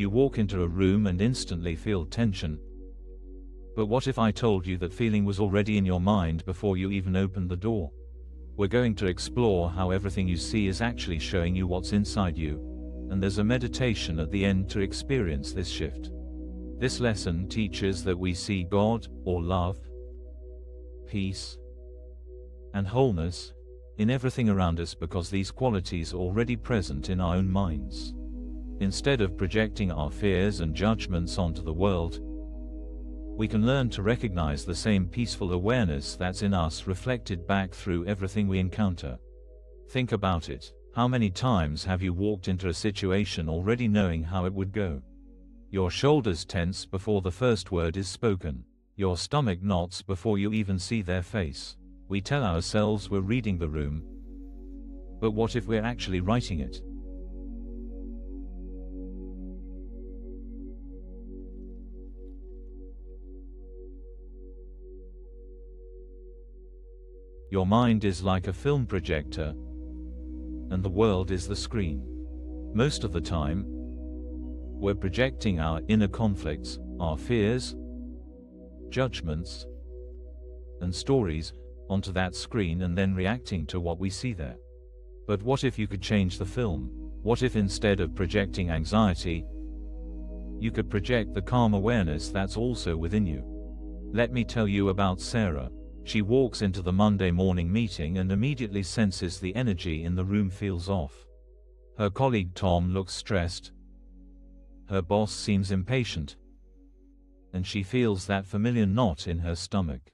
You walk into a room and instantly feel tension. But what if I told you that feeling was already in your mind before you even opened the door? We're going to explore how everything you see is actually showing you what's inside you, and there's a meditation at the end to experience this shift. This lesson teaches that we see God, or love, peace, and wholeness in everything around us because these qualities are already present in our own minds. Instead of projecting our fears and judgments onto the world, we can learn to recognize the same peaceful awareness that's in us reflected back through everything we encounter. Think about it. How many times have you walked into a situation already knowing how it would go? Your shoulders tense before the first word is spoken. Your stomach knots before you even see their face. We tell ourselves we're reading the room. But what if we're actually writing it? Your mind is like a film projector, and the world is the screen. Most of the time, we're projecting our inner conflicts, our fears, judgments, and stories onto that screen and then reacting to what we see there. But what if you could change the film? What if instead of projecting anxiety, you could project the calm awareness that's also within you? Let me tell you about Sarah. She walks into the Monday morning meeting and immediately senses the energy in the room feels off. Her colleague Tom looks stressed. Her boss seems impatient. And she feels that familiar knot in her stomach.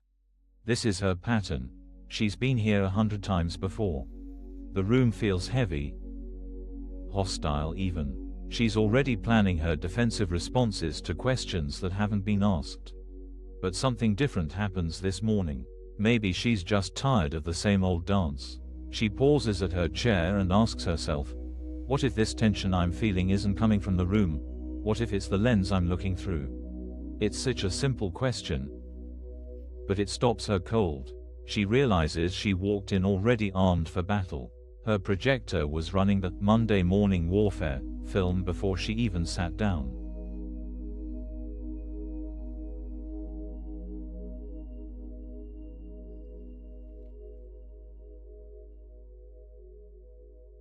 This is her pattern. She's been here 100 times before. The room feels heavy, hostile even. She's already planning her defensive responses to questions that haven't been asked. But something different happens this morning. Maybe she's just tired of the same old dance. She pauses at her chair and asks herself, what if this tension I'm feeling isn't coming from the room? What if it's the lens I'm looking through? It's such a simple question, but it stops her cold. She realizes she walked in already armed for battle. Her projector was running the Monday Morning Warfare film before she even sat down.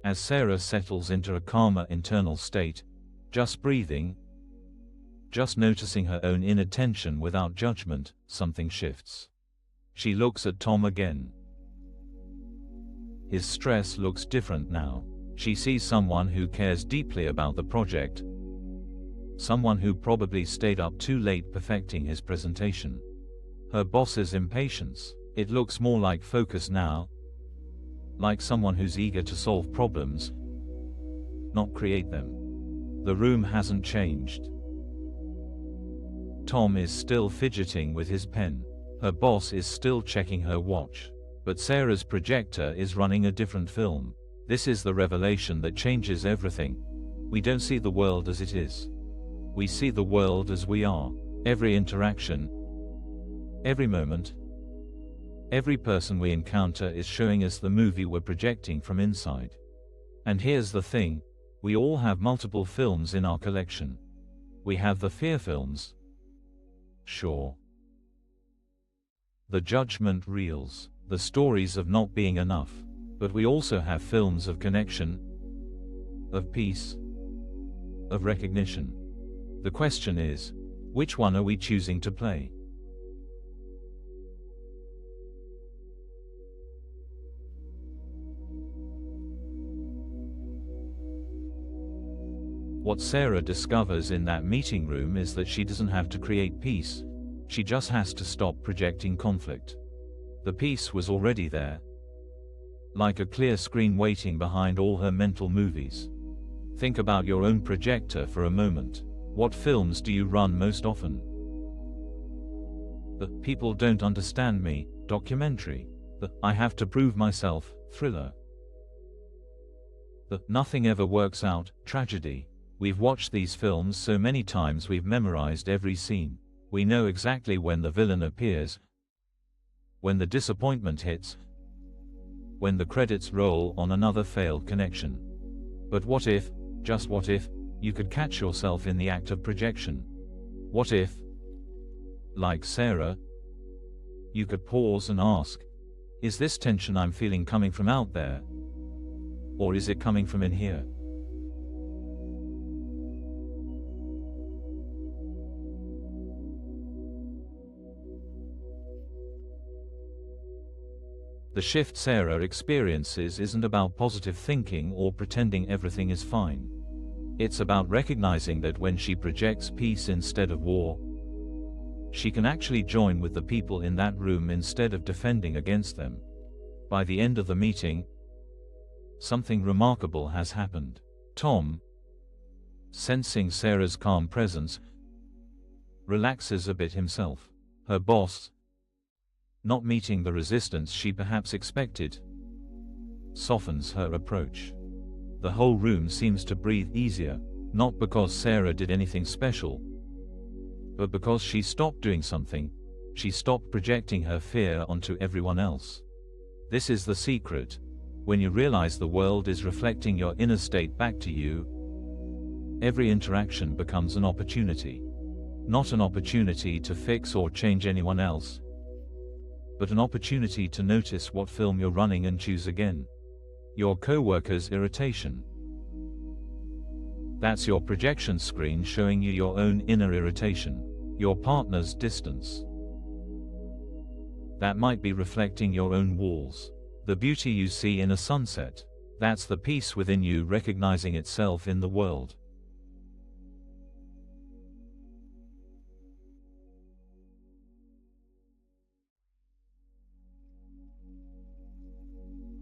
As Sarah settles into a calmer internal state, just breathing, just noticing her own inner tension without judgment, something shifts. She looks at Tom again. His stress looks different now. She sees someone who cares deeply about the project, someone who probably stayed up too late perfecting his presentation. Her boss's impatience, it looks more like focus now, like someone who's eager to solve problems, not create them. The room hasn't changed. Tom is still fidgeting with his pen. Her boss is still checking her watch. But Sarah's projector is running a different film. This is the revelation that changes everything. We don't see the world as it is. We see the world as we are. Every interaction, every moment, every person we encounter is showing us the movie we're projecting from inside. And here's the thing, we all have multiple films in our collection. We have the fear films, sure, the judgment reels, the stories of not being enough, but we also have films of connection, of peace, of recognition. The question is, which one are we choosing to play? What Sarah discovers in that meeting room is that she doesn't have to create peace. She just has to stop projecting conflict. The peace was already there, like a clear screen waiting behind all her mental movies. Think about your own projector for a moment. What films do you run most often? The "people don't understand me" documentary. The "I have to prove myself" thriller. The "nothing ever works out" tragedy. We've watched these films so many times we've memorized every scene. We know exactly when the villain appears, when the disappointment hits, when the credits roll on another failed connection. But what if, just what if, You could catch yourself in the act of projection. What if, like Sarah, you could pause and ask, is this tension I'm feeling coming from out there? Or is it coming from in here? The shift Sarah experiences isn't about positive thinking or pretending everything is fine. It's about recognizing that when she projects peace instead of war, she can actually join with the people in that room instead of defending against them. By the end of the meeting, something remarkable has happened. Tom, sensing Sarah's calm presence, relaxes a bit himself. Her boss, not meeting the resistance she perhaps expected, softens her approach. The whole room seems to breathe easier, not because Sarah did anything special, but because she stopped doing something. She stopped projecting her fear onto everyone else. This is the secret. When you realize the world is reflecting your inner state back to you, every interaction becomes an opportunity. Not an opportunity to fix or change anyone else, but an opportunity to notice what film you're running and choose again. Your coworker's irritation. That's your projection screen showing you your own inner irritation. Your partner's distance. That might be reflecting your own walls. The beauty you see in a sunset. That's the peace within you recognizing itself in the world.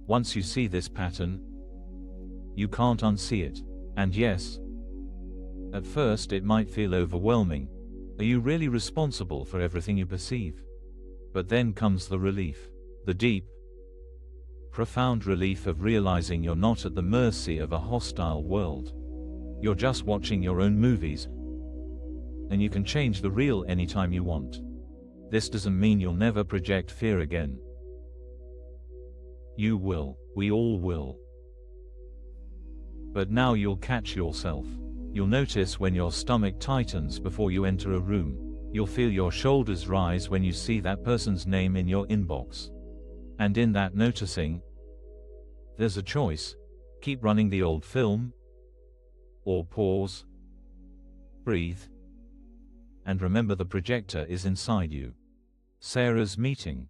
Once you see this pattern, you can't unsee it. And yes, at first it might feel overwhelming. Are you really responsible for everything you perceive? But then comes the relief. The deep, profound relief of realizing you're not at the mercy of a hostile world. You're just watching your own movies, and you can change the real anytime you want. This doesn't mean you'll never project fear again. You will. We all will. But now you'll catch yourself. You'll notice when your stomach tightens before you enter a room. You'll feel your shoulders rise when you see that person's name in your inbox. And in that noticing, there's a choice. Keep running the old film, or pause, breathe, and remember the projector is inside you. Sarah's meeting.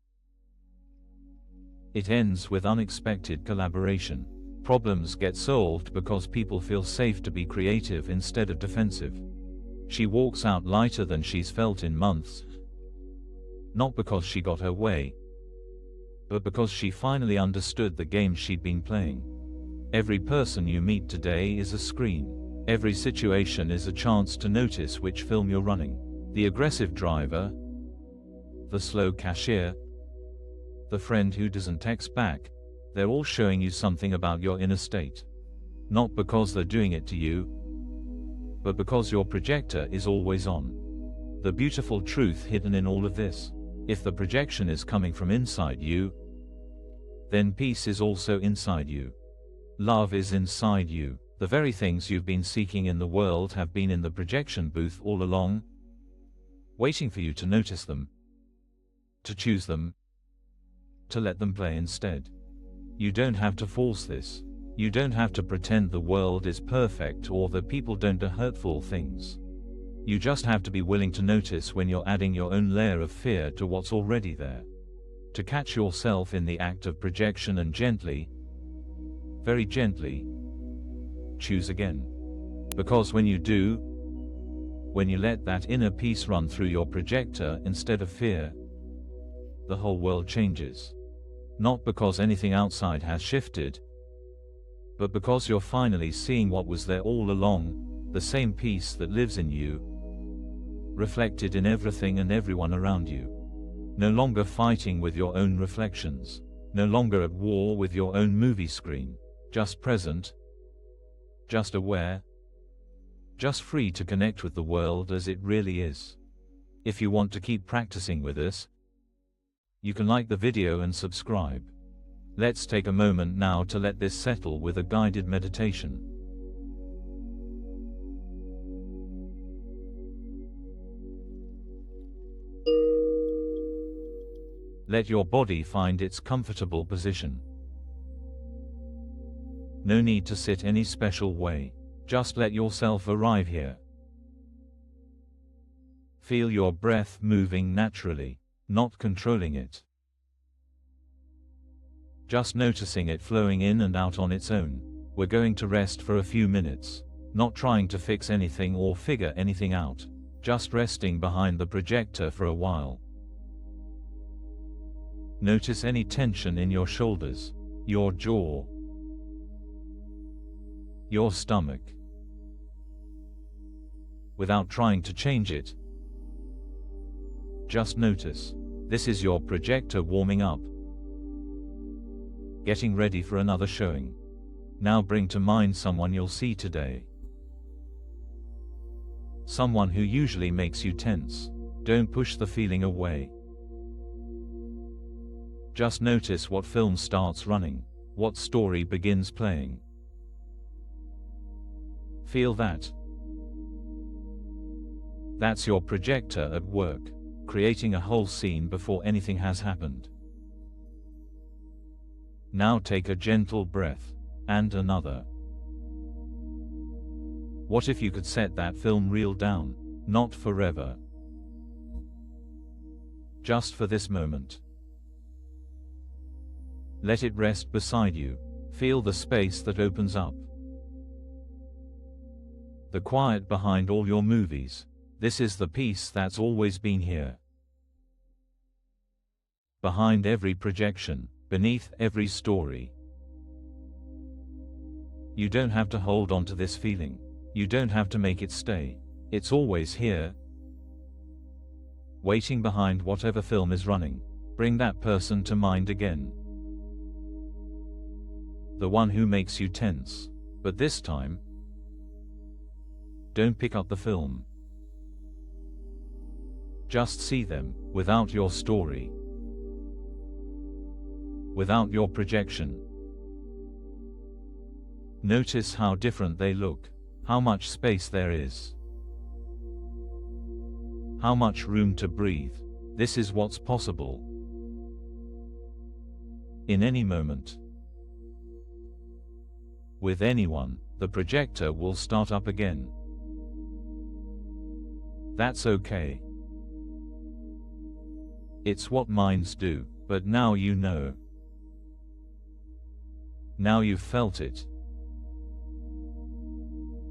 It ends with unexpected collaboration. Problems get solved because people feel safe to be creative instead of defensive. She walks out lighter than she's felt in months. Not because she got her way, but because she finally understood the game she'd been playing. Every person you meet today is a screen. Every situation is a chance to notice which film you're running. The aggressive driver, the slow cashier, the friend who doesn't text back, they're all showing you something about your inner state. Not because they're doing it to you, but because your projector is always on. The beautiful truth hidden in all of this. If the projection is coming from inside you, then peace is also inside you. Love is inside you. The very things you've been seeking in the world have been in the projection booth all along, waiting for you to notice them, to choose them, to let them play instead. You don't have to force this. You don't have to pretend the world is perfect or that people don't do hurtful things. You just have to be willing to notice when you're adding your own layer of fear to what's already there. To catch yourself in the act of projection and gently, very gently, choose again. Because when you do, when you let that inner peace run through your projector instead of fear, the whole world changes. Not because anything outside has shifted, but because you're finally seeing what was there all along, the same peace that lives in you, reflected in everything and everyone around you. No longer fighting with your own reflections, no longer at war with your own movie screen, just present, just aware, just free to connect with the world as it really is. If you want to keep practicing with us, you can like the video and subscribe. Let's take a moment now to let this settle with a guided meditation. Let your body find its comfortable position. No need to sit any special way. Just let yourself arrive here. Feel your breath moving naturally, not controlling it. Just noticing it flowing in and out on its own. We're going to rest for a few minutes, not trying to fix anything or figure anything out, just resting behind the projector for a while. Notice any tension in your shoulders, your jaw, your stomach. Without trying to change it, just notice. This is your projector warming up, getting ready for another showing. Now bring to mind someone you'll see today. Someone who usually makes you tense. Don't push the feeling away. Just notice what film starts running, what story begins playing. Feel that. That's your projector at work, creating a whole scene before anything has happened. Now take a gentle breath, and another. What if you could set that film reel down, not forever, just for this moment? Let it rest beside you. Feel the space that opens up. The quiet behind all your movies. This is the peace that's always been here. Behind every projection, beneath every story. You don't have to hold on to this feeling. You don't have to make it stay. It's always here, waiting behind whatever film is running. Bring that person to mind again. The one who makes you tense. But this time, don't pick up the film. Just see them, without your story, without your projection. Notice how different they look, how much space there is, how much room to breathe. This is what's possible. In any moment, with anyone, the projector will start up again. That's okay. It's what minds do, but now you know. Now you've felt it.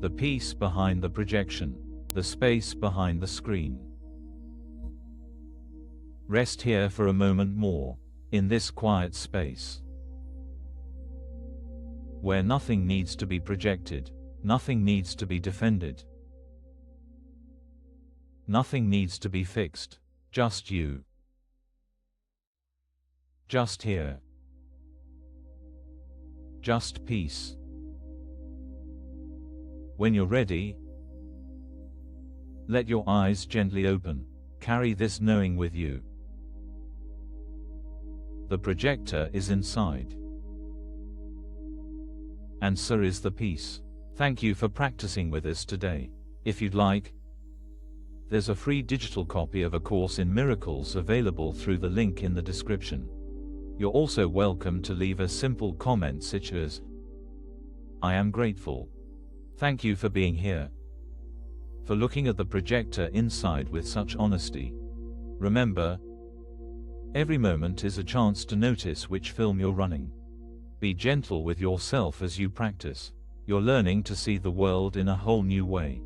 The peace behind the projection, the space behind the screen. Rest here for a moment more, in this quiet space, where nothing needs to be projected, nothing needs to be defended, nothing needs to be fixed, just you. Just here. Just peace. When you're ready, let your eyes gently open. Carry this knowing with you. The projector is inside, and so is the peace. Thank you for practicing with us today. If you'd like, there's a free digital copy of A Course in Miracles available through the link in the description. You're also welcome to leave a simple comment such as, "I am grateful. Thank you for being here." For looking at the projector inside with such honesty. Remember, every moment is a chance to notice which film you're running. Be gentle with yourself as you practice. You're learning to see the world in a whole new way.